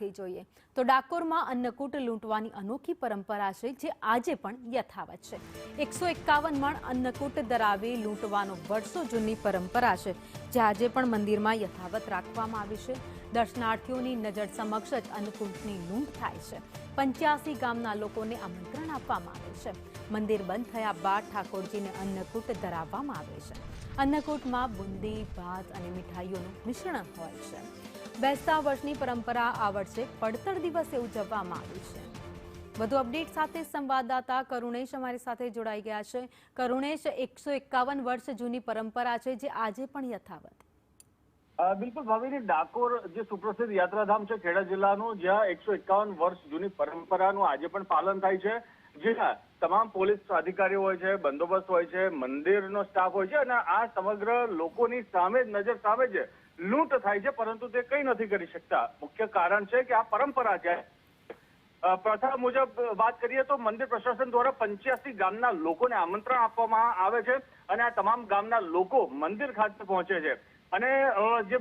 જોઈએ તો ડાકોરમાં અન્નકૂટ લૂંટવાની અનોખી પરંપરા છે જે આજે પણ યથાવત છે। 151 મણ અન્નકૂટ ધરાવી લૂંટવાનો વર્ષો જૂની પરંપરા છે જે આજે પણ મંદિરમાં યથાવત રાખવામાં આવી છે। દર્શનાર્થીઓની નજર સમક્ષ જ અન્નકૂટની લૂંટ થાય છે। 85 ગામના લોકોને આમંત્રણ આપવામાં આવે છે। મંદિર બંધ થયા બાદ ઠાકોરજીને અન્નકૂટ ધરાવવામાં આવે છે। અન્નકૂટમાં બુંદી, ભાત અને મીઠાઈઓનું મિશ્રણ હોય છે। બેસતા વર્ષની પરંપરા આ વર્ષે પડતર દિવસે ઉજવવામાં આવી છે। વધુ અપડેટ સાથે સંવાદદાતા કરુણેશ અમારી સાથે જોડાઈ ગયા છે। કરુણેશ, 151 વર્ષ જૂની પરંપરા છે જે આજે પણ યથાવત। બિલકુલ ભાવિની, ડાકોર જે સુપ્રસિદ્ધ યાત્રાધામ છે ખેડા જિલ્લાનું, જ્યાં 151 વર્ષ જૂની પરંપરાનું આજે પણ પાલન થાય છે। જ્યાં તમામ પોલીસ અધિકારીઓ હોય છે, બંદોબસ્ત હોય છે, મંદિરનો સ્ટાફ હોય છે અને આ સમગ્ર લોકોની સામે જ નજર સામે જ લૂંટ થાય છે, પરંતુ તે કંઈ નથી કરી શકતા। મુખ્ય કારણ છે કે આ પરંપરા છે। પ્રથા મુજબ વાત કરીએ તો મંદિર પ્રશાસન દ્વારા 85 ગામના લોકોને આમંત્રણ આપવામાં આવે છે અને આ તમામ ગામના લોકો મંદિર ખાતે પહોંચે છે અને જે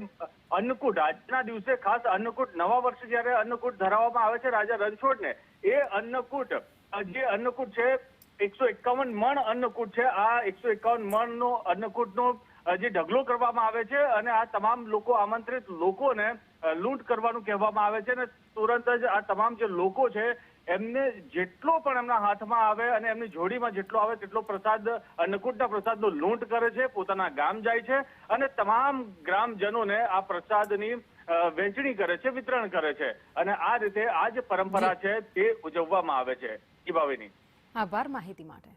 અન્નકૂટ આજના દિવસે ખાસ અન્નકૂટ નવા વર્ષે જ્યારે અન્નકૂટ ધરાવવામાં આવે છે રાજા રણછોડને, એ અન્નકૂટ જે અન્નકૂટ છે 151 મણ અન્નકૂટ છે। આ 151 મણનો અન્નકૂટનો જે ઢગલો કરવામાં આવે છે અને આ તમામ લોકો આમંત્રિત લોકોને લૂંટ કરવાનું કહેવામાં આવે છે અને તુરંત જ આ તમામ જે લોકો છે એમને જેટલો પણ એમના હાથમાં આવે અને એમની જોડીમાં જેટલો આવે તેટલો પ્રસાદ, અન્નકૂટના પ્રસાદનો લૂંટ કરે છે, પોતાના ગામ જાય છે અને તમામ ગ્રામજનોને આ પ્રસાદની વહેંચણી કરે છે, વિતરણ કરે છે અને આ રીતે આ જે પરંપરા છે તે ઉજવવામાં આવે છે। જી ભાવિની, આભાર માહિતી માટે।